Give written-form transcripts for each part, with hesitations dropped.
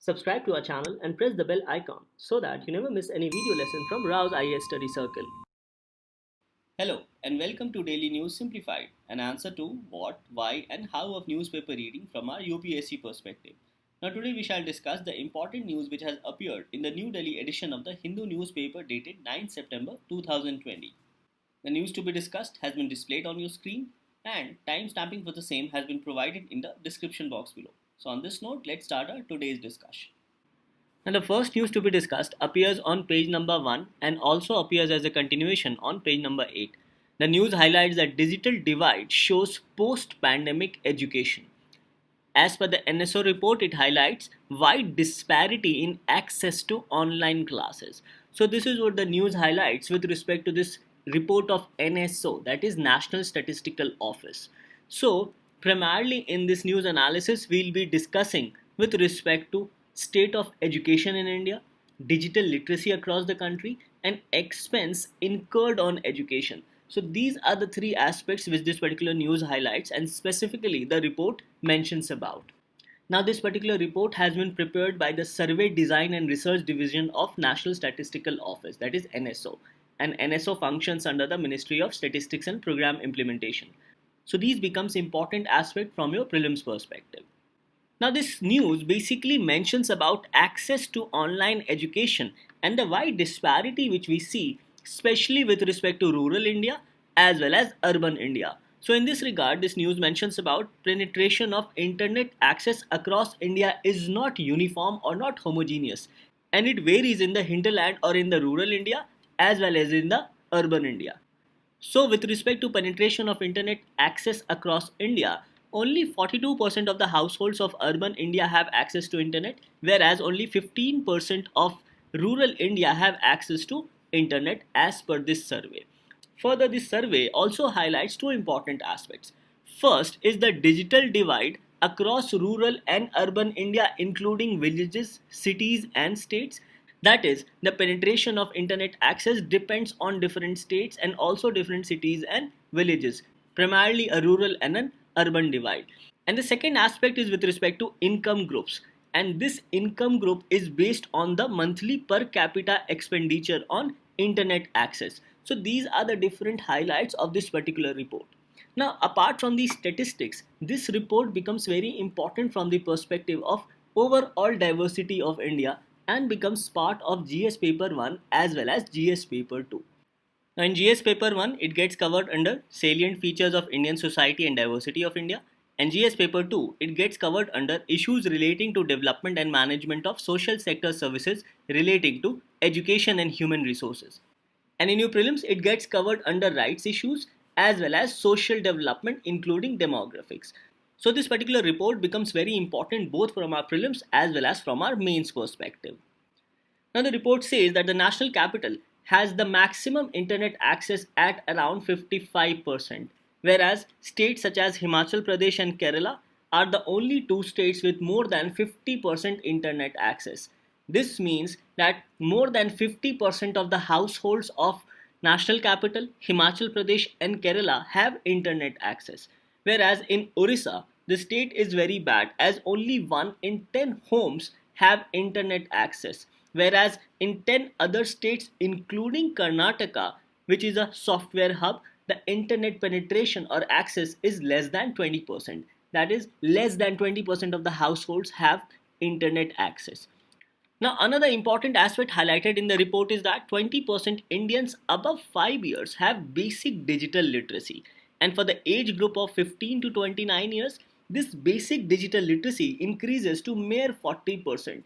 Subscribe to our channel and press the bell icon so that you never miss any video lesson from RAU'S IAS Study Circle. Hello and welcome to Daily News Simplified, an answer to what, why and how of newspaper reading from our UPSC perspective. Now today we shall discuss the important news which has appeared in the New Delhi edition of the Hindu newspaper dated 9 September 2020. The news to be discussed has been displayed on your screen and time stamping for the same has been provided in the description box below. So on this note, let's start our today's discussion. Now the first news to be discussed appears on page number 1 and also appears as a continuation on page number 8. The news highlights that digital divide shows post-pandemic education. As per the NSO report, it highlights wide disparity in access to online classes. So this is what the news highlights with respect to this report of NSO, that is National Statistical Office. So primarily in this news analysis, we'll be discussing with respect to state of education in India, digital literacy across the country, and expense incurred on education. So these are the three aspects which this particular news highlights and specifically the report mentions about. Now this particular report has been prepared by the Survey Design and Research Division of National Statistical Office, that is NSO, and NSO functions under the Ministry of Statistics and Program Implementation. So these becomes important aspect from your prelims perspective. Now this news basically mentions about access to online education and the wide disparity which we see, especially with respect to rural India as well as urban India. So in this regard, this news mentions about penetration of internet access across India is not uniform or not homogeneous, and it varies in the hinterland or in the rural India as well as in the urban India. So with respect to penetration of internet access across India, only 42% of the households of urban India have access to internet, whereas only 15% of rural India have access to internet as per this survey. Further, this survey also highlights two important aspects. First is the digital divide across rural and urban India, including villages, cities, and states. That is, the penetration of internet access depends on different states and also different cities and villages, primarily a rural and an urban divide. And the second aspect is with respect to income groups. And this income group is based on the monthly per capita expenditure on internet access. So these are the different highlights of this particular report. Now, apart from these statistics, this report becomes very important from the perspective of overall diversity of India and becomes part of GS paper 1 as well as GS paper 2. Now in GS paper 1, it gets covered under salient features of Indian society and diversity of India. And GS paper 2, it gets covered under issues relating to development and management of social sector services relating to education and human resources. And in your prelims, it gets covered under rights issues as well as social development, including demographics. So this particular report becomes very important both from our prelims as well as from our mains perspective. Now the report says that the national capital has the maximum internet access at around 55%, whereas states such as Himachal Pradesh and Kerala are the only two states with more than 50% internet access. This means that more than 50% of the households of national capital, Himachal Pradesh and Kerala have internet access, whereas in Orissa, the state is very bad as only 1 in 10 homes have internet access, whereas in 10 other states including Karnataka, which is a software hub, the internet penetration or access is less than 20%. That is, less than 20% of the households have internet access. Now, another important aspect highlighted in the report is that 20% Indians above 5 years have basic digital literacy. And for the age group of 15 to 29 years, this basic digital literacy increases to mere 40%.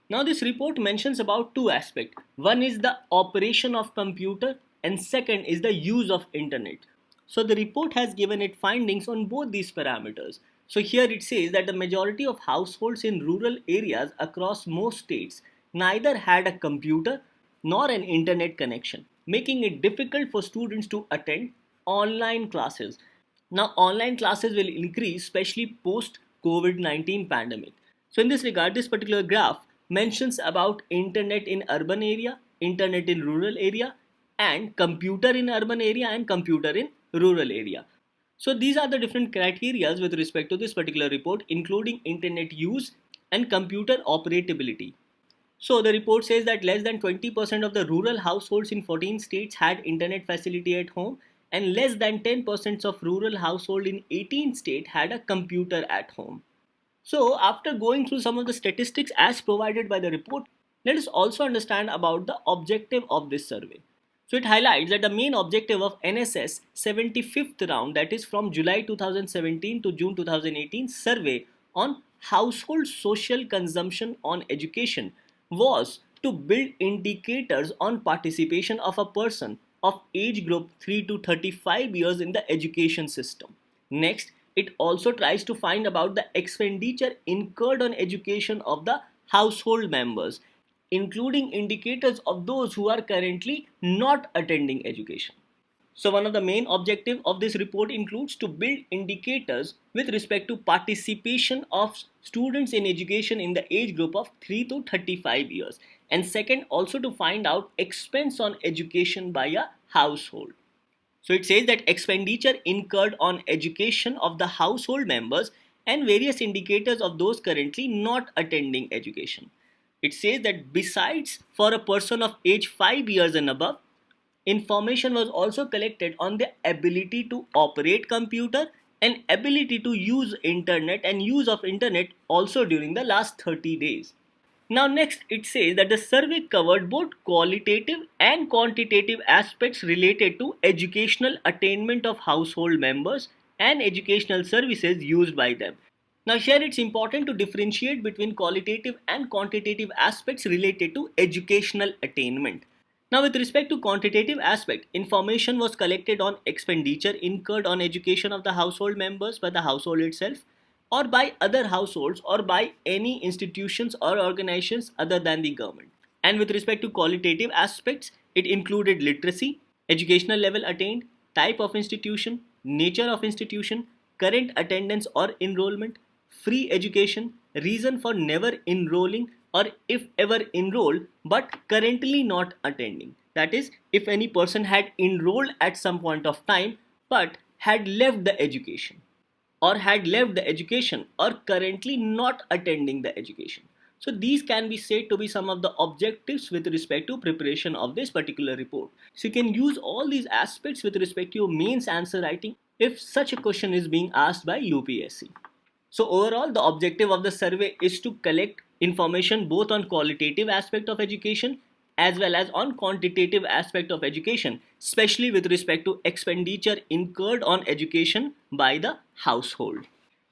Now this report mentions about two aspects. One is the operation of computer and second is the use of internet. So the report has given it findings on both these parameters. So here it says that the majority of households in rural areas across most states neither had a computer nor an internet connection, making it difficult for students to attend online classes. Now online classes will increase especially post COVID-19 pandemic. So in this regard, this particular graph mentions about internet in urban area, internet in rural area, and computer in urban area and computer in rural area. So these are the different criteria with respect to this particular report, including internet use and computer operability. So the report says that less than 20% of the rural households in 14 states had internet facility at home, and less than 10% of rural households in 18 states had a computer at home. So after going through some of the statistics as provided by the report, let us also understand about the objective of this survey. So it highlights that the main objective of NSS 75th round, that is from July 2017 to June 2018 survey on household social consumption on education, was to build indicators on participation of a person of age group 3 to 35 years in the education system. Next, it also tries to find about the expenditure incurred on education of the household members, including indicators of those who are currently not attending education. So one of the main objectives of this report includes to build indicators with respect to participation of students in education in the age group of 3 to 35 years. And second, also to find out expense on education by a household. So it says that expenditure incurred on education of the household members and various indicators of those currently not attending education. It says that besides for a person of age 5 years and above, information was also collected on the ability to operate computer and ability to use internet and use of internet also during the last 30 days. Now next it says that the survey covered both qualitative and quantitative aspects related to educational attainment of household members and educational services used by them. Now here it's important to differentiate between qualitative and quantitative aspects related to educational attainment. Now with respect to quantitative aspect, information was collected on expenditure incurred on education of the household members by the household itself or by other households or by any institutions or organizations other than the government. And with respect to qualitative aspects, it included literacy, educational level attained, type of institution, nature of institution, current attendance or enrollment, free education, reason for never enrolling or if ever enrolled but currently not attending. That is, if any person had enrolled at some point of time but had left the education or currently not attending the education. So these can be said to be some of the objectives with respect to preparation of this particular report. So you can use all these aspects with respect to your mains answer writing if such a question is being asked by UPSC. So overall, the objective of the survey is to collect information both on qualitative aspect of education as well as on quantitative aspect of education, especially with respect to expenditure incurred on education by the household.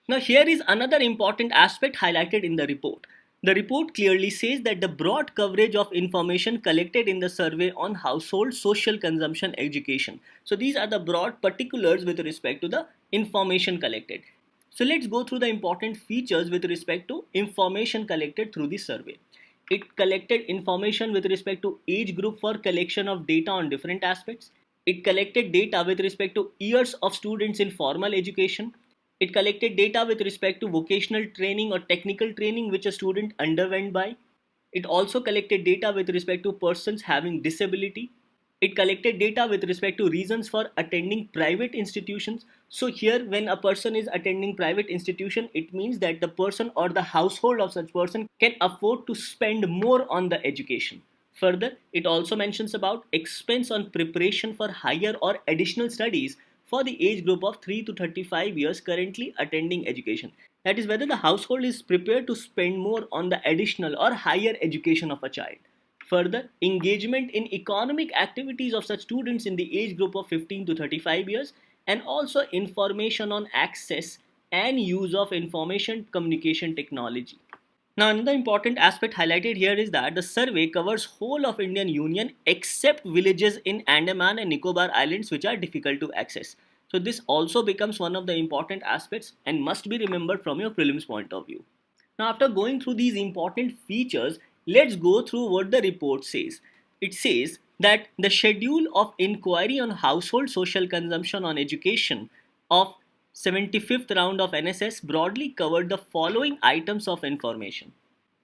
Now here is another important aspect highlighted in the report. The report clearly says that the broad coverage of information collected in the survey on household social consumption education. So these are the broad particulars with respect to the information collected. So let's go through the important features with respect to information collected through the survey. It collected information with respect to age group for collection of data on different aspects. It collected data with respect to years of students in formal education. It collected data with respect to vocational training or technical training which a student underwent by. It also collected data with respect to persons having disability. It collected data with respect to reasons for attending private institutions. So here when a person is attending private institution, it means that the person or the household of such person can afford to spend more on the education. Further, it also mentions about expense on preparation for higher or additional studies for the age group of 3 to 35 years currently attending education. That is whether the household is prepared to spend more on the additional or higher education of a child. Further, engagement in economic activities of such students in the age group of 15 to 35 years, and also information on access and use of information communication technology. Now another important aspect highlighted here is that the survey covers whole of Indian Union except villages in Andaman and Nicobar Islands which are difficult to access. So this also becomes one of the important aspects and must be remembered from your prelims point of view. Now after going through these important features, let's go through what the report says. It says that the schedule of inquiry on household social consumption on education of 75th round of NSS broadly covered the following items of information.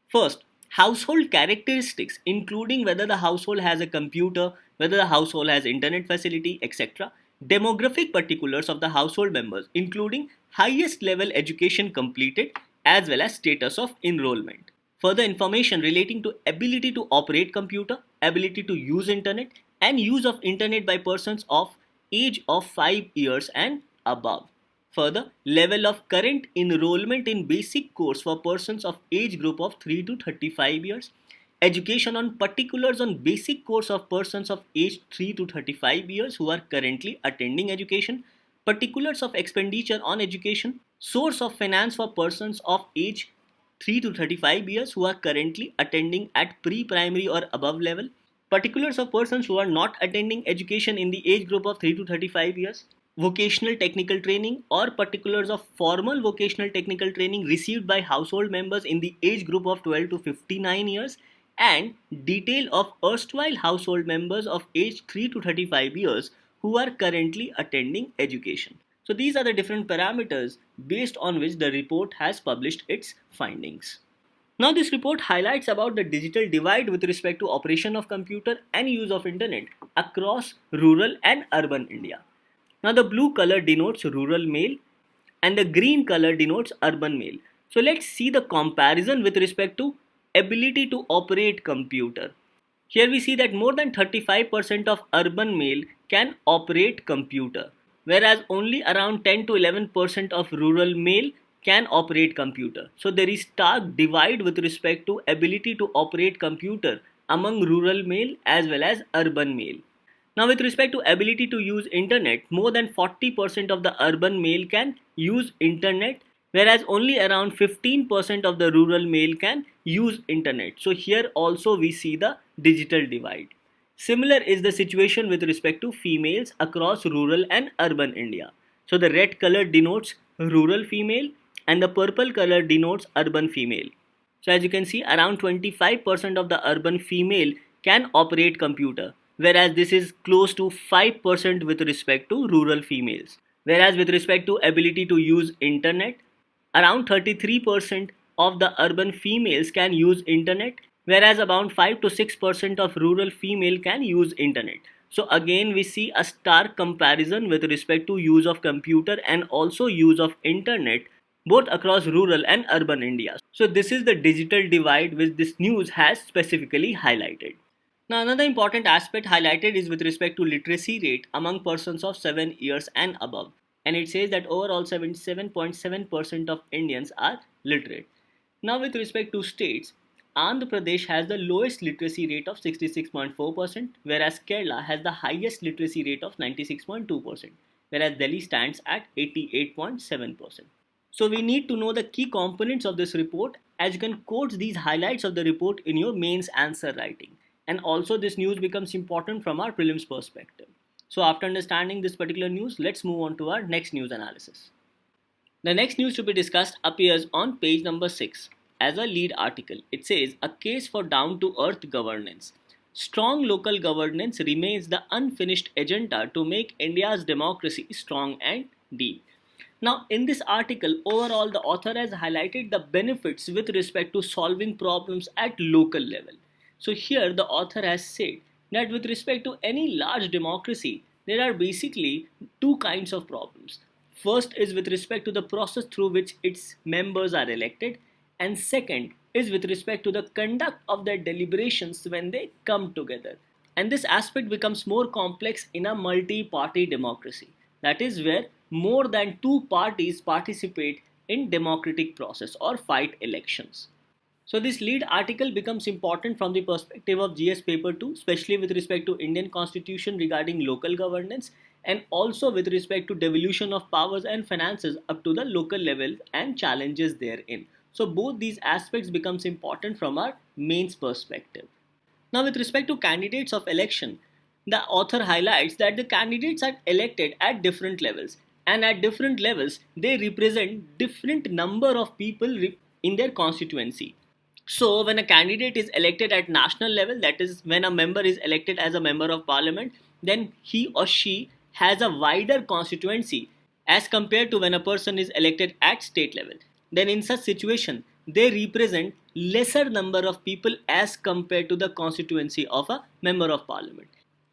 First, household characteristics including whether the household has a computer, whether the household has internet facility, etc. Demographic particulars of the household members including highest level education completed as well as status of enrollment. Further information relating to ability to operate computer, ability to use internet, and use of internet by persons of age of 5 years and above. Further, level of current enrollment in basic course for persons of age group of 3 to 35 years. Education on particulars on basic course of persons of age 3 to 35 years who are currently attending education. Particulars of expenditure on education. Source of finance for persons of age 3 to 35 years who are currently attending at pre-primary or above level. Particulars of persons who are not attending education in the age group of 3 to 35 years. Vocational technical training or particulars of formal vocational technical training received by household members in the age group of 12 to 59 years, and detail of erstwhile household members of age 3 to 35 years who are currently attending education. So these are the different parameters based on which the report has published its findings. Now this report highlights about the digital divide with respect to operation of computer and use of internet across rural and urban India. Now the blue color denotes rural male and the green color denotes urban male. So let's see the comparison with respect to ability to operate computer. Here we see that more than 35% of urban male can operate computer, whereas only around 10 to 11% of rural male can operate computer. So there is stark divide with respect to ability to operate computer among rural male as well as urban male. Now with respect to ability to use internet, more than 40% of the urban male can use internet, whereas only around 15% of the rural male can use internet. So here also we see the digital divide. Similar is the situation with respect to females across rural and urban India. So the red color denotes rural female and the purple color denotes urban female. So as you can see, around 25% of the urban female can operate computer, whereas this is close to 5% with respect to rural females. Whereas with respect to ability to use internet, around 33% of the urban females can use internet, whereas about 5 to 6% of rural female can use internet. So again we see a stark comparison with respect to use of computer and also use of internet both across rural and urban India. So this is the digital divide which this news has specifically highlighted. Now another important aspect highlighted is with respect to literacy rate among persons of 7 years and above, and it says that overall 77.7% of Indians are literate. Now with respect to states, Andhra Pradesh has the lowest literacy rate of 66.4%, whereas Kerala has the highest literacy rate of 96.2%, whereas Delhi stands at 88.7%. So we need to know the key components of this report, as you can quote these highlights of the report in your mains answer writing. And also this news becomes important from our prelims perspective. So after understanding this particular news, let's move on to our next news analysis. The next news to be discussed appears on page number 6 as a lead article. It says, a case for down-to-earth governance. Strong local governance remains the unfinished agenda to make India's democracy strong and deep. Now, in this article, overall, the author has highlighted the benefits with respect to solving problems at local level. So here, the author has said that with respect to any large democracy, there are basically two kinds of problems. First is with respect to the process through which its members are elected, and second is with respect to the conduct of their deliberations when they come together. And this aspect becomes more complex in a multi-party democracy. That is where more than two parties participate in democratic process or fight elections. So this lead article becomes important from the perspective of GS paper 2, especially with respect to Indian constitution regarding local governance and also with respect to devolution of powers and finances up to the local level and challenges therein. So both these aspects becomes important from our mains perspective. Now with respect to candidates of election, the author highlights that the candidates are elected at different levels, and at different levels they represent different number of people in their constituency. So when a candidate is elected at national level, that is when a member is elected as a member of parliament, then he or she has a wider constituency as compared to when a person is elected at state level. Then in such situation, they represent lesser number of people as compared to the constituency of a member of parliament.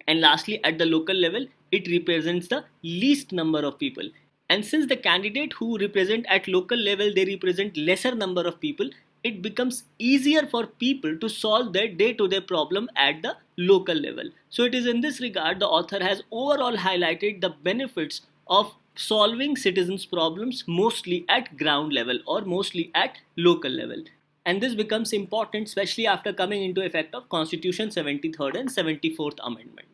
And lastly, at the local level, it represents the least number of people. And since the candidate who represent at local level, they represent lesser number of people, it becomes easier for people to solve their day-to-day problem at the local level. So it is in this regard the author has overall highlighted the benefits of solving citizens' problems mostly at ground level or mostly at local level. And this becomes important especially after coming into effect of Constitution 73rd and 74th Amendment.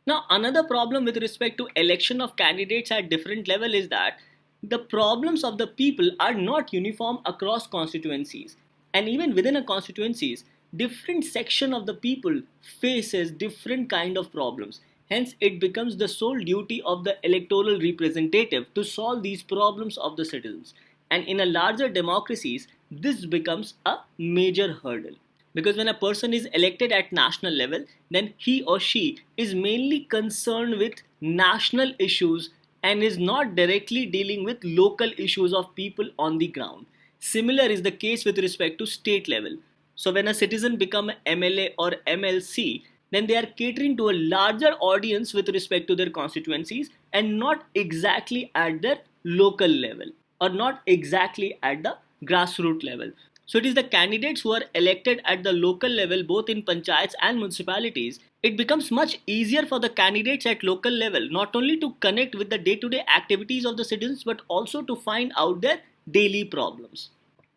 Now, another problem with respect to election of candidates at different level is that the problems of the people are not uniform across constituencies. And even within a constituencies, different section of the people faces different kind of problems. Hence, it becomes the sole duty of the electoral representative to solve these problems of the citizens. And in a larger democracies, this becomes a major hurdle. Because when a person is elected at national level, then he or she is mainly concerned with national issues and is not directly dealing with local issues of people on the ground. Similar is the case with respect to state level. So when a citizen become MLA or MLC, then they are catering to a larger audience with respect to their constituencies and not exactly at their local level or not exactly at the grassroots level. So it is the candidates who are elected at the local level both in panchayats and municipalities. It becomes much easier for the candidates at local level not only to connect with the day-to-day activities of the citizens but also to find out their daily problems.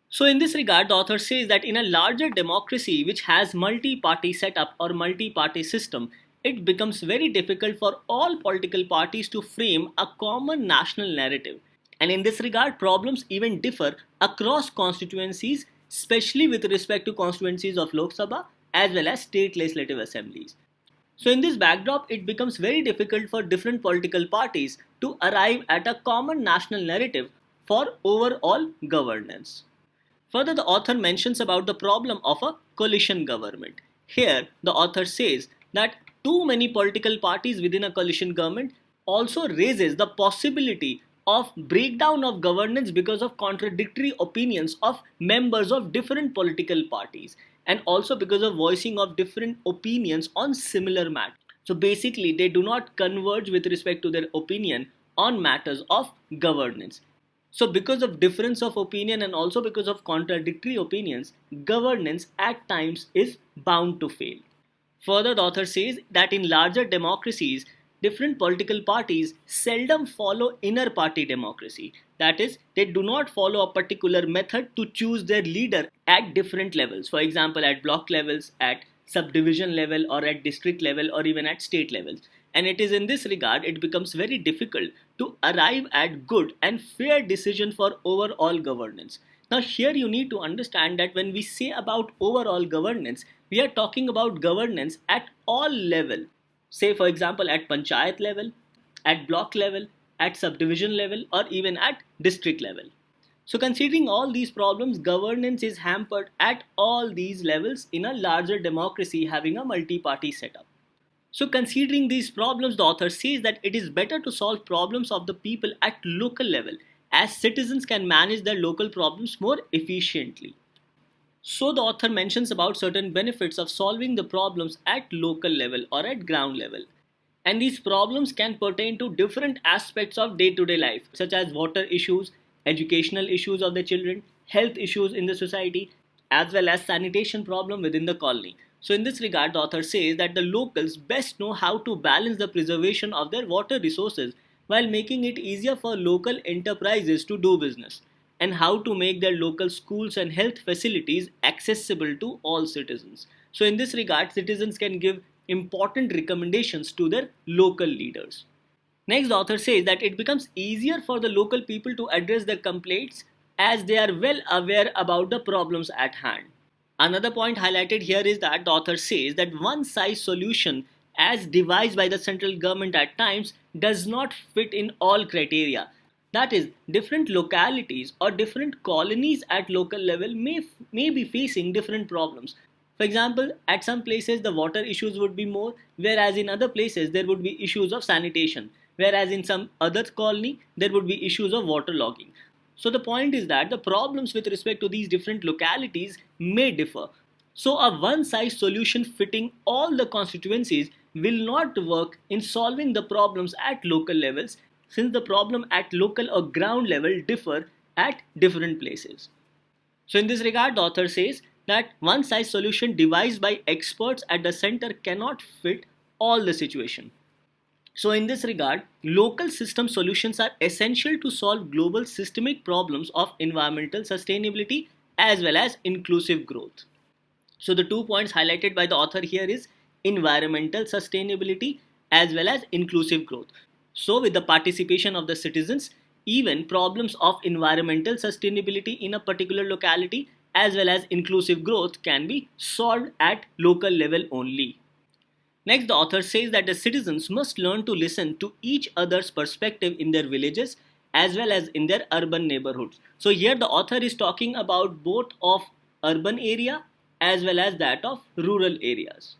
So in this regard, the author says that in a larger democracy which has multi-party setup or multi-party system, it becomes very difficult for all political parties to frame a common national narrative. And in this regard, problems even differ across constituencies, especially with respect to constituencies of Lok Sabha as well as state legislative assemblies. So in this backdrop, it becomes very difficult for different political parties to arrive at a common national narrative for overall governance. Further, the author mentions about the problem of a coalition government. Here, the author says that too many political parties within a coalition government also raises the possibility of breakdown of governance because of contradictory opinions of members of different political parties and also because of voicing of different opinions on similar matters. So basically, they do not converge with respect to their opinion on matters of governance. So because of difference of opinion and also because of contradictory opinions, governance at times is bound to fail. Further, the author says that in larger democracies, different political parties seldom follow inner party democracy. That is, they do not follow a particular method to choose their leader at different levels. For example, at block levels, at subdivision level, or at district level, or even at state levels. And it is in this regard it becomes very difficult to arrive at good and fair decision for overall governance. Now here you need to understand that when we say about overall governance, we are talking about governance at all level. Say for example at panchayat level, at block level, at subdivision level or even at district level. So considering all these problems, governance is hampered at all these levels in a larger democracy having a multi-party setup. So considering these problems, the author says that it is better to solve problems of the people at local level as citizens can manage their local problems more efficiently. So the author mentions about certain benefits of solving the problems at local level or at ground level. And these problems can pertain to different aspects of day-to-day life such as water issues, educational issues of the children, health issues in the society, as well as sanitation problem within the colony. So in this regard, the author says that the locals best know how to balance the preservation of their water resources while making it easier for local enterprises to do business and how to make their local schools and health facilities accessible to all citizens. So in this regard, citizens can give important recommendations to their local leaders. Next, the author says that it becomes easier for the local people to address their complaints as they are well aware about the problems at hand. Another point highlighted here is that the author says that one size solution as devised by the central government at times does not fit in all criteria. That is, different localities or different colonies at local level may be facing different problems. For example, at some places the water issues would be more, whereas in other places there would be issues of sanitation, whereas in some other colony there would be issues of waterlogging. So the point is that the problems with respect to these different localities may differ. So a one-size solution fitting all the constituencies will not work in solving the problems at local levels since the problem at local or ground level differ at different places. So in this regard, the author says that one size solution devised by experts at the center cannot fit all the situation. So in this regard, local system solutions are essential to solve global systemic problems of environmental sustainability as well as inclusive growth. So the 2 points highlighted by the author here is environmental sustainability as well as inclusive growth. So with the participation of the citizens, even problems of environmental sustainability in a particular locality as well as inclusive growth can be solved at local level only. Next, the author says that the citizens must learn to listen to each other's perspective in their villages as well as in their urban neighborhoods. So here the author is talking about both of urban area as well as that of rural areas.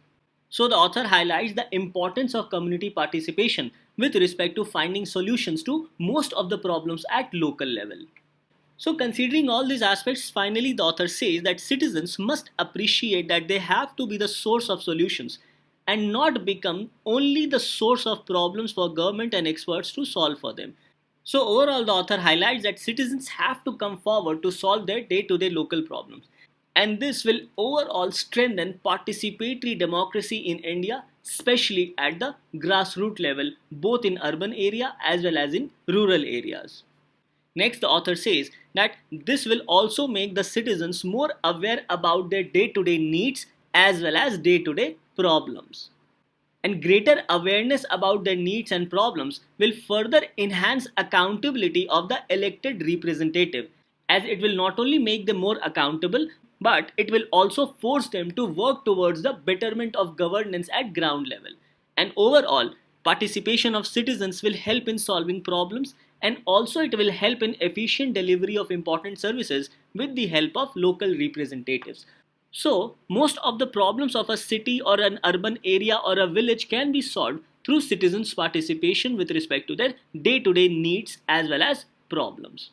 So the author highlights the importance of community participation with respect to finding solutions to most of the problems at local level. So considering all these aspects, finally the author says that citizens must appreciate that they have to be the source of solutions and not become only the source of problems for government and experts to solve for them. So overall the author highlights that citizens have to come forward to solve their day-to-day local problems. And this will overall strengthen participatory democracy in India, especially at the grassroots level, both in urban area as well as in rural areas. Next, the author says that this will also make the citizens more aware about their day-to-day needs as well as day-to-day problems. And greater awareness about their needs and problems will further enhance accountability of the elected representative, as it will not only make them more accountable but it will also force them to work towards the betterment of governance at ground level. And overall, participation of citizens will help in solving problems and also it will help in efficient delivery of important services with the help of local representatives. So, most of the problems of a city or an urban area or a village can be solved through citizens' participation with respect to their day-to-day needs as well as problems.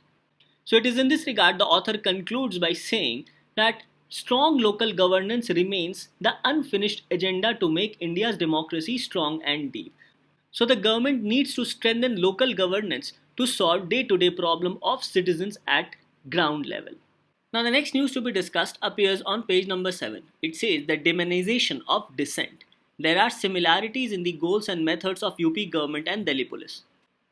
So, it is in this regard the author concludes by saying that strong local governance remains the unfinished agenda to make India's democracy strong and deep. So, the government needs to strengthen local governance to solve day-to-day problem of citizens at ground level. Now, the next news to be discussed appears on page number 7. It says the demonization of dissent. There are similarities in the goals and methods of UP government and Delhi police.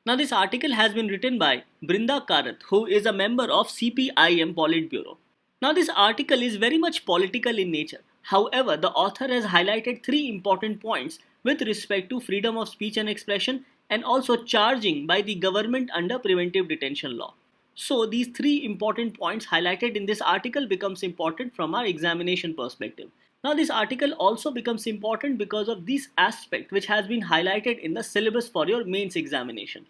Now, this article has been written by Brinda Karath, who is a member of CPIM Politburo. Now, this article is very much political in nature. However, the author has highlighted three important points with respect to freedom of speech and expression and also charging by the government under preventive detention law. So these three important points highlighted in this article becomes important from our examination perspective. Now this article also becomes important because of this aspect which has been highlighted in the syllabus for your mains examination.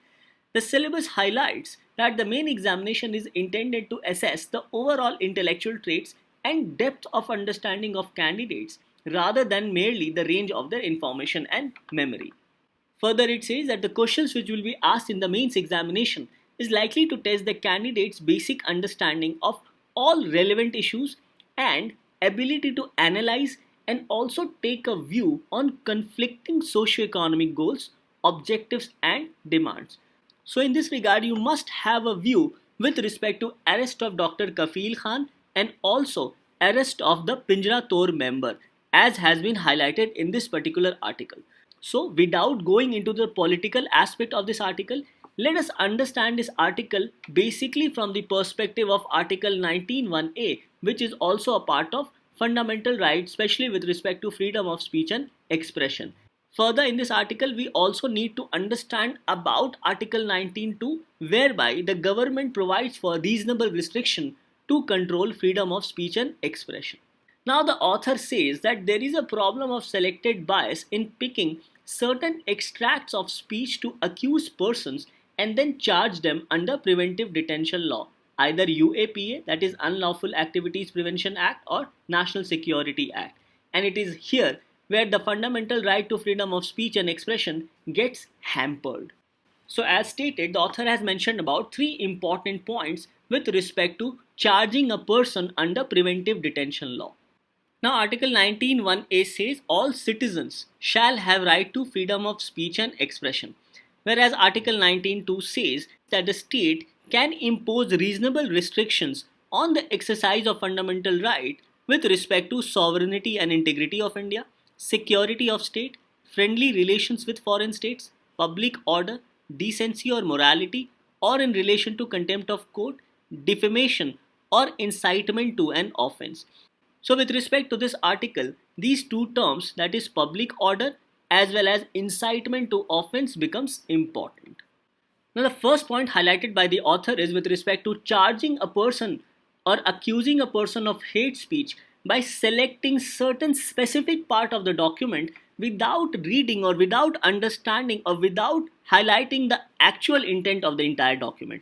The syllabus highlights that the main examination is intended to assess the overall intellectual traits and depth of understanding of candidates rather than merely the range of their information and memory. Further, it says that the questions which will be asked in the mains examination is likely to test the candidate's basic understanding of all relevant issues and ability to analyze and also take a view on conflicting socio-economic goals, objectives and demands. So in this regard, you must have a view with respect to arrest of Dr. Kafil Khan and also arrest of the Pinjra Tor member as has been highlighted in this particular article. So without going into the political aspect of this article, let us understand this article basically from the perspective of Article 19(1)(a), which is also a part of fundamental rights, especially with respect to freedom of speech and expression. Further, in this article, we also need to understand about Article 19(2), whereby the government provides for reasonable restriction to control freedom of speech and expression. Now, the author says that there is a problem of selected bias in picking certain extracts of speech to accuse persons and then charge them under preventive detention law, either UAPA, that is Unlawful Activities Prevention Act, or National Security Act. And it is here where the fundamental right to freedom of speech and expression gets hampered. So as stated, the author has mentioned about three important points with respect to charging a person under preventive detention law. Now Article 19(1)(a) says all citizens shall have right to freedom of speech and expression. Whereas Article 19.2 says that the state can impose reasonable restrictions on the exercise of fundamental right with respect to sovereignty and integrity of India, security of state, friendly relations with foreign states, public order, decency or morality, or in relation to contempt of court, defamation, or incitement to an offense. So, with respect to this article, these two terms, that is public order as well as incitement to offense, becomes important. Now, the first point highlighted by the author is with respect to charging a person or accusing a person of hate speech by selecting certain specific part of the document without reading or without understanding or without highlighting the actual intent of the entire document.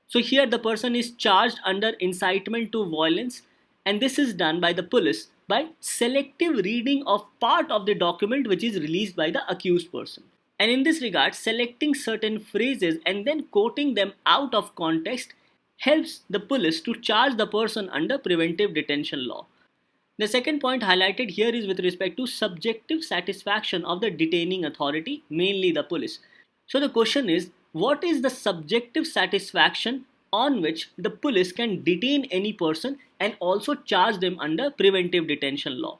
So here the person is charged under incitement to violence, and this is done by the police by selective reading of part of the document which is released by the accused person. And in this regard, selecting certain phrases and then quoting them out of context helps the police to charge the person under preventive detention law. The second point highlighted here is with respect to subjective satisfaction of the detaining authority, mainly the police. So the question is, what is the subjective satisfaction on which the police can detain any person and also charge them under preventive detention law?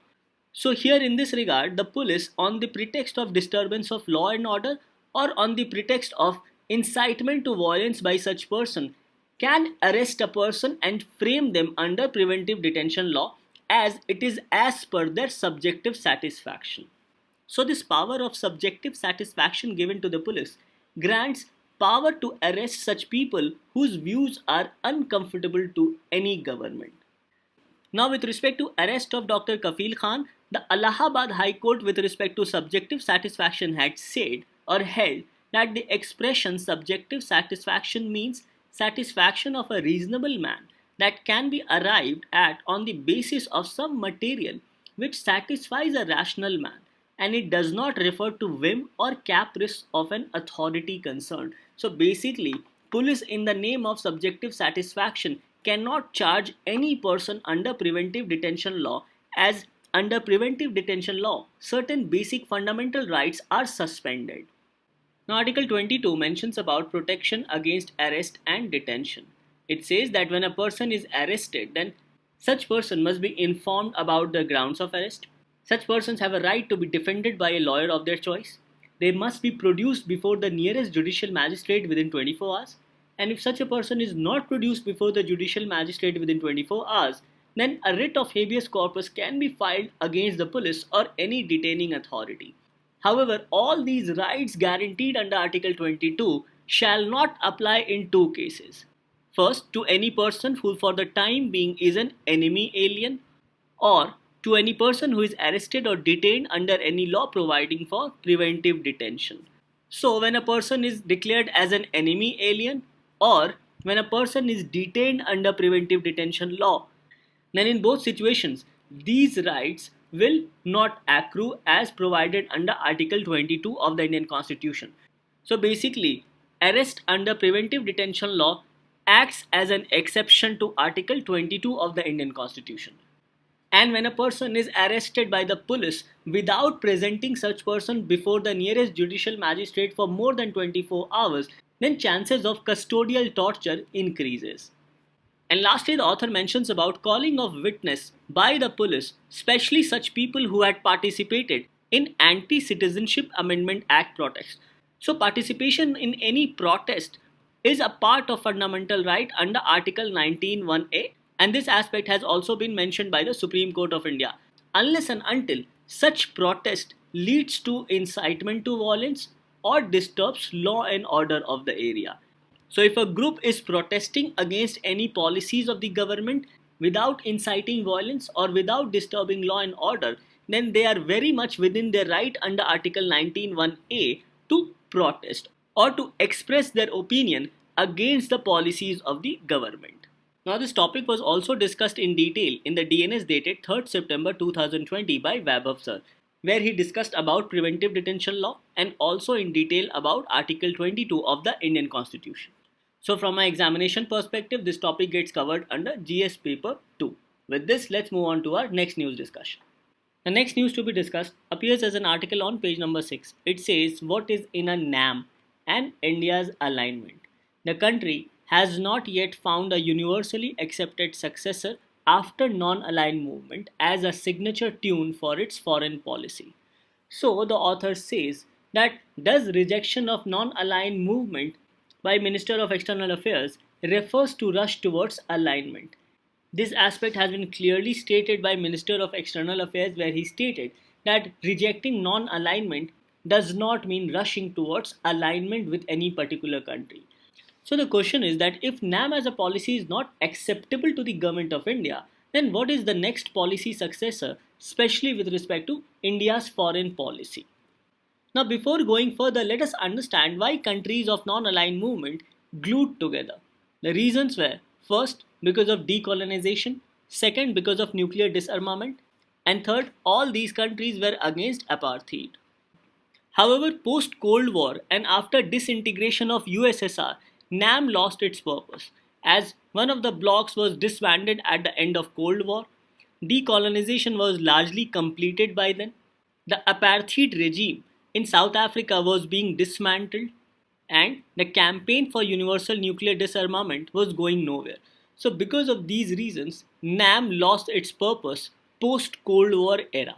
So here in this regard, the police, on the pretext of disturbance of law and order or on the pretext of incitement to violence by such person, can arrest a person and frame them under preventive detention law as it is as per their subjective satisfaction. So this power of subjective satisfaction given to the police grants power to arrest such people whose views are uncomfortable to any government. Now, with respect to arrest of Dr. Kafil Khan, the Allahabad High Court, with respect to subjective satisfaction, had said or held that the expression subjective satisfaction means satisfaction of a reasonable man that can be arrived at on the basis of some material which satisfies a rational man, and it does not refer to whim or caprice of an authority concerned. So basically, police, in the name of subjective satisfaction, cannot charge any person under preventive detention law, as under preventive detention law certain basic fundamental rights are suspended. Now, Article 22 mentions about protection against arrest and detention. It says that when a person is arrested, then such person must be informed about the grounds of arrest. Such persons have a right to be defended by a lawyer of their choice. They must be produced before the nearest judicial magistrate within 24 hours. And if such a person is not produced before the judicial magistrate within 24 hours, then a writ of habeas corpus can be filed against the police or any detaining authority. However, all these rights guaranteed under Article 22 shall not apply in two cases. First, to any person who for the time being is an enemy alien, or to any person who is arrested or detained under any law providing for preventive detention. So, when a person is declared as an enemy alien, or when a person is detained under preventive detention law, then in both situations, these rights will not accrue as provided under Article 22 of the Indian Constitution. So basically, arrest under preventive detention law acts as an exception to Article 22 of the Indian Constitution. And when a person is arrested by the police without presenting such person before the nearest judicial magistrate for more than 24 hours, then chances of custodial torture increases. And lastly, the author mentions about calling of witness by the police, especially such people who had participated in Anti-Citizenship Amendment Act protests. So participation in any protest is a part of fundamental right under Article 19(1)(a), and this aspect has also been mentioned by the Supreme Court of India. Unless and until such protest leads to incitement to violence or disturbs law and order of the area. So if a group is protesting against any policies of the government without inciting violence or without disturbing law and order, then they are very much within their right under Article 19(1)(a) to protest or to express their opinion against the policies of the government. Now this topic was also discussed in detail in the DNS dated 3rd September 2020 by Vaibhav sir, where he discussed about preventive detention law and also in detail about Article 22 of the Indian Constitution. So from my examination perspective, this topic gets covered under GS paper 2. With this, let's move on to our next news discussion. The next news to be discussed appears as an article on page number 6. It says, what is in a NAM? and India's alignment. The country has not yet found a universally accepted successor after non-aligned movement as a signature tune for its foreign policy. So the author says that does rejection of non-aligned movement by Minister of External Affairs refers to rush towards alignment. This aspect has been clearly stated by Minister of External Affairs where he stated that rejecting non-alignment does not mean rushing towards alignment with any particular country. So the question is that if NAM as a policy is not acceptable to the government of India, then what is the next policy successor, especially with respect to India's foreign policy? Now, before going further, let us understand why countries of non-aligned movement glued together. The reasons were first, because of decolonization, second, because of nuclear disarmament, and third, all these countries were against apartheid. However, post Cold War and after disintegration of USSR, NAM lost its purpose. As one of the blocs was disbanded at the end of Cold War, decolonization was largely completed by then. The apartheid regime in South Africa was being dismantled, and the campaign for universal nuclear disarmament was going nowhere. So, because of these reasons, NAM lost its purpose post Cold War era.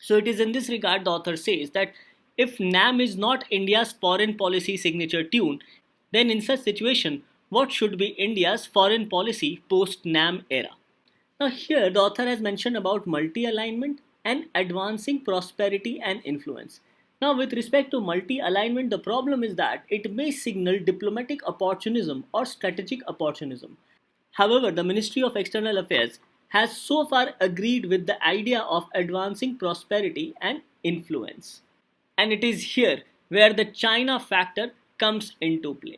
So, it is in this regard the author says that if NAM is not India's foreign policy signature tune, then in such situation, what should be India's foreign policy post NAM era? Now, here the author has mentioned about multi alignment and advancing prosperity and influence. Now, with respect to multi alignment, the problem is that it may signal diplomatic opportunism or strategic opportunism. However, the Ministry of External Affairs has so far agreed with the idea of advancing prosperity and influence. And it is here where the China factor comes into play.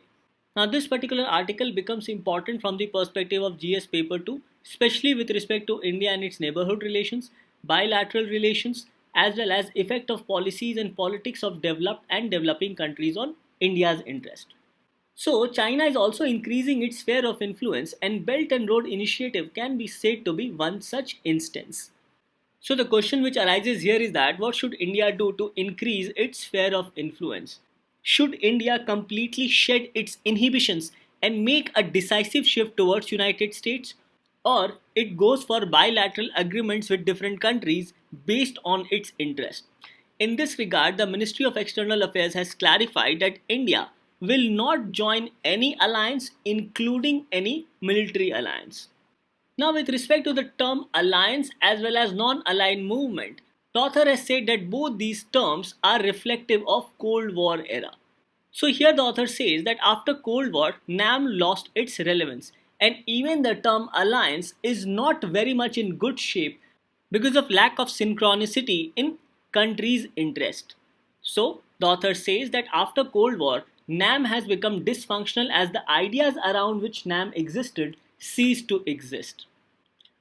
Now, this particular article becomes important from the perspective of GS paper 2, especially with respect to India and its neighborhood relations, bilateral relations, as well as effect of policies and politics of developed and developing countries on India's interest. So, China is also increasing its sphere of influence, and Belt and Road Initiative can be said to be one such instance. So, the question which arises here is that what should India do to increase its sphere of influence? Should India completely shed its inhibitions and make a decisive shift towards United States? Or it goes for bilateral agreements with different countries based on its interest? In this regard, the Ministry of External Affairs has clarified that India will not join any alliance, including any military alliance. Now, with respect to the term alliance as well as non-aligned movement, the author has said that both these terms are reflective of Cold War era. So here the author says that after Cold War, NAM lost its relevance, and even the term alliance is not very much in good shape because of lack of synchronicity in countries' interest. So the author says that after Cold War, NAM has become dysfunctional as the ideas around which NAM existed ceased to exist.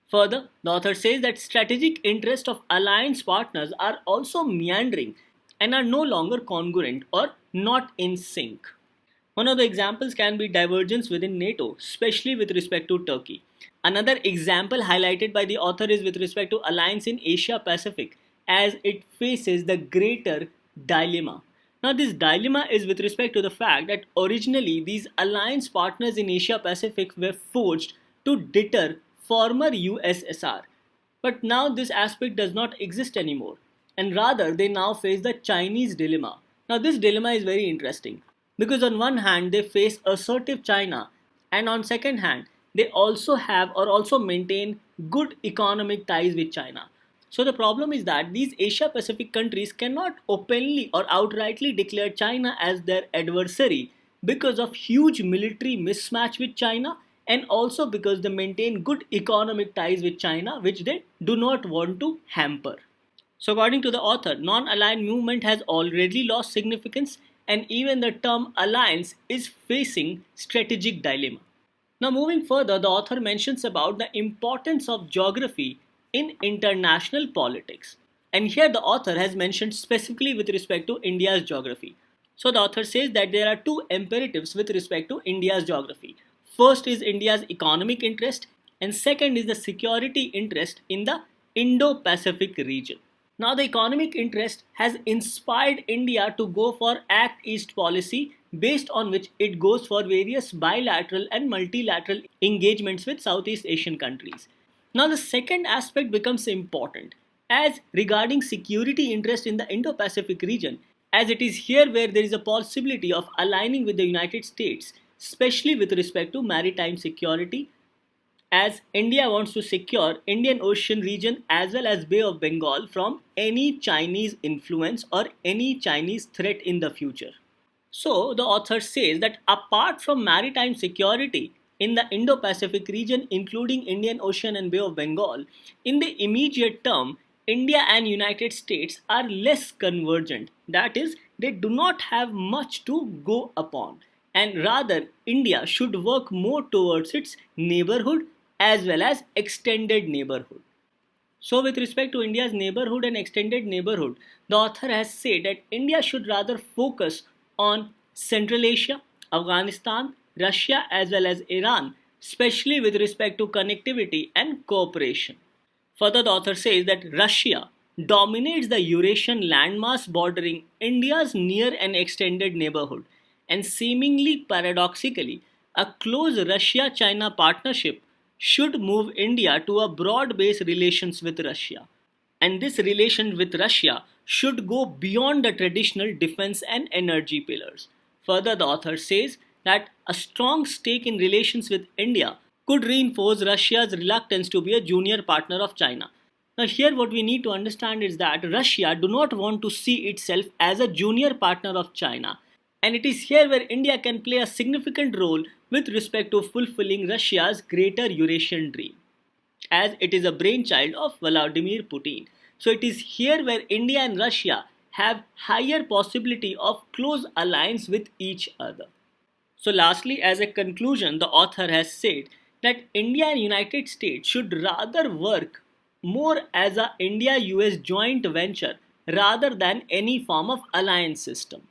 Further, the author says that strategic interests of alliance partners are also meandering and are no longer congruent or not in sync. One of the examples can be divergence within NATO, especially with respect to Turkey. Another example highlighted by the author is with respect to alliance in Asia Pacific as it faces the greater dilemma. Now, this dilemma is with respect to the fact that originally these alliance partners in Asia Pacific were forged to deter former USSR. But now this aspect does not exist anymore, and rather they now face the Chinese dilemma. Now, this dilemma is very interesting because on one hand they face assertive China, and on second hand they also have or also maintain good economic ties with China. So the problem is that these Asia Pacific countries cannot openly or outrightly declare China as their adversary because of huge military mismatch with China, and also because they maintain good economic ties with China which they do not want to hamper. So according to the author, non-aligned movement has already lost significance, and even the term alliance is facing strategic dilemma. Now, moving further, the author mentions about the importance of geography in international politics. And here the author has mentioned specifically with respect to India's geography. So the author says that there are two imperatives with respect to India's geography. First is India's economic interest, and second is the security interest in the Indo-Pacific region. Now, the economic interest has inspired India to go for Act East policy, based on which it goes for various bilateral and multilateral engagements with Southeast Asian countries. Now, the second aspect becomes important as regarding security interest in the Indo Pacific region, as it is here where there is a possibility of aligning with the United States, especially with respect to maritime security, as India wants to secure Indian Ocean region as well as Bay of Bengal from any Chinese influence or any Chinese threat in the future. So, the author says that apart from maritime security in the Indo Pacific region, including Indian Ocean and Bay of Bengal, in the immediate term, India and United States are less convergent. That is, they do not have much to go upon, and rather, India should work more towards its neighborhood as well as extended neighborhood. So, with respect to India's neighborhood and extended neighborhood, the author has said that India should rather focus on Central Asia, Afghanistan, Russia, as well as Iran, especially with respect to connectivity and cooperation. Further, the author says that Russia dominates the Eurasian landmass bordering India's near and extended neighborhood, and seemingly paradoxically, a close Russia China partnership should move India to a broad based relations with Russia. And this relation with Russia should go beyond the traditional defense and energy pillars. Further, the author says that a strong stake in relations with India could reinforce Russia's reluctance to be a junior partner of China. Now, here what we need to understand is that Russia do not want to see itself as a junior partner of China, and it is here where India can play a significant role with respect to fulfilling Russia's greater Eurasian dream, as it is a brainchild of Vladimir Putin. So it is here where India and Russia have higher possibility of close alliance with each other. So lastly, as a conclusion, the author has said that India and United States should rather work more as a India-US joint venture rather than any form of alliance system.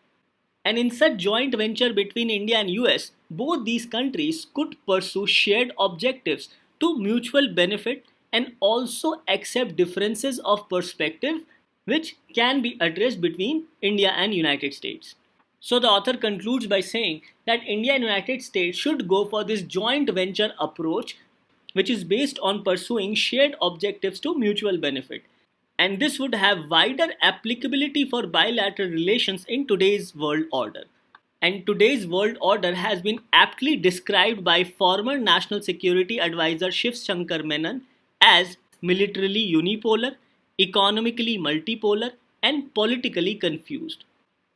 And in such joint venture between India and US, both these countries could pursue shared objectives to mutual benefit and also accept differences of perspective which can be addressed between India and United States. So the author concludes by saying that India and United States should go for this joint venture approach, which is based on pursuing shared objectives to mutual benefit. And this would have wider applicability for bilateral relations in today's world order. And today's world order has been aptly described by former National Security Advisor Shiv Shankar Menon as militarily unipolar, economically multipolar, and politically confused.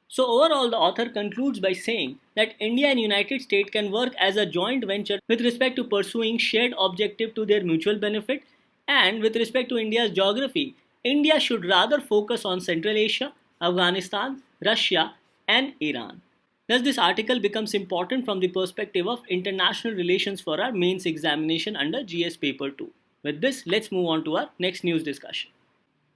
So overall, the author concludes by saying that India and United States can work as a joint venture with respect to pursuing shared objective to their mutual benefit, and with respect to India's geography, India should rather focus on Central Asia, Afghanistan, Russia, and Iran. Thus, this article becomes important from the perspective of international relations for our mains examination under GS Paper 2. With this, let's move on to our next news discussion.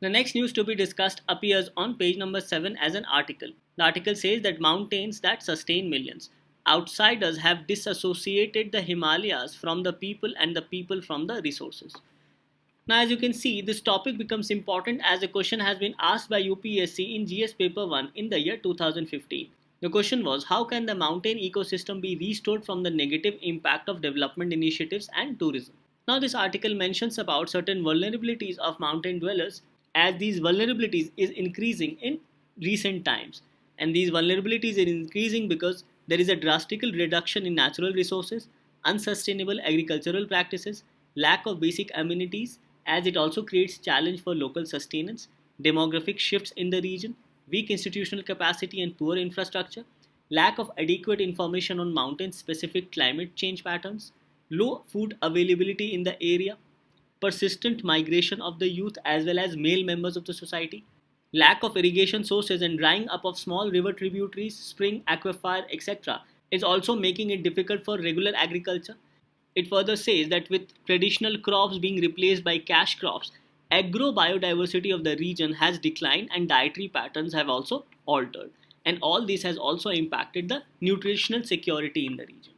The next news to be discussed appears on page number 7 as an article. The article says that mountains that sustain millions. Outsiders have disassociated the Himalayas from the people and the people from the resources. Now, as you can see, this topic becomes important as a question has been asked by UPSC in GS Paper 1 in the year 2015. The question was, how can the mountain ecosystem be restored from the negative impact of development initiatives and tourism? Now, this article mentions about certain vulnerabilities of mountain dwellers, as these vulnerabilities is increasing in recent times. And these vulnerabilities are increasing because there is a drastic reduction in natural resources, unsustainable agricultural practices, lack of basic amenities, as it also creates challenge for local sustenance, demographic shifts in the region, weak institutional capacity and poor infrastructure, lack of adequate information on mountain-specific climate change patterns, low food availability in the area, persistent migration of the youth as well as male members of the society, lack of irrigation sources and drying up of small river tributaries, spring, aquifer, etc. is also making it difficult for regular agriculture. It further says that with traditional crops being replaced by cash crops, agro-biodiversity of the region has declined and dietary patterns have also altered. And all this has also impacted the nutritional security in the region.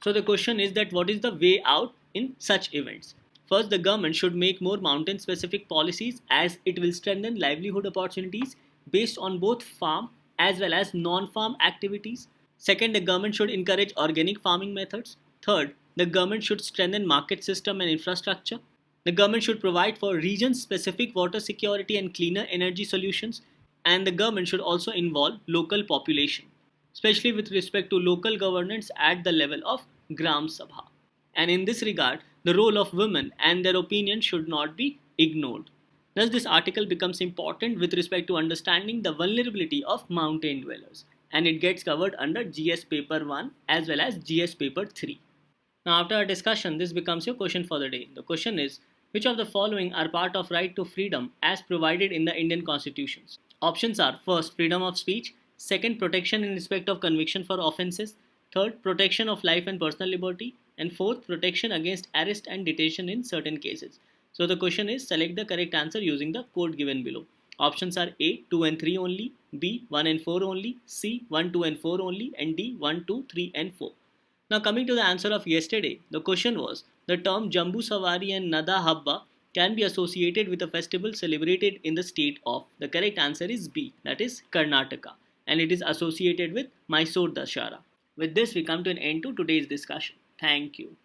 So the question is that what is the way out in such events? First, the government should make more mountain specific policies as it will strengthen livelihood opportunities based on both farm as well as non farm activities. Second, the government should encourage organic farming methods. Third, the government should strengthen market system and infrastructure. The government should provide for region specific water security and cleaner energy solutions. And the government should also involve local population, especially with respect to local governance at the level of Gram Sabha. And in this regard, the role of women and their opinion should not be ignored. Thus, this article becomes important with respect to understanding the vulnerability of mountain dwellers, and it gets covered under GS paper 1 as well as GS paper 3. Now, after our discussion, this becomes your question for the day. The question is, which of the following are part of right to freedom as provided in the Indian constitutions? Options are: first, freedom of speech; second, protection in respect of conviction for offences; third, protection of life and personal liberty; and fourth, protection against arrest and detention in certain cases. So the question is, select the correct answer using the code given below. Options are A, 2 and 3 only; B, 1 and 4 only; C, 1, 2 and 4 only; and D, 1, 2, 3 and 4. Now coming to the answer of yesterday, the question was, the term Jambu Savari and Nada Habba can be associated with a festival celebrated in the state of. The correct answer is B, that is Karnataka, and it is associated with Mysore Dashara. With this, we come to an end to today's discussion. Thank you.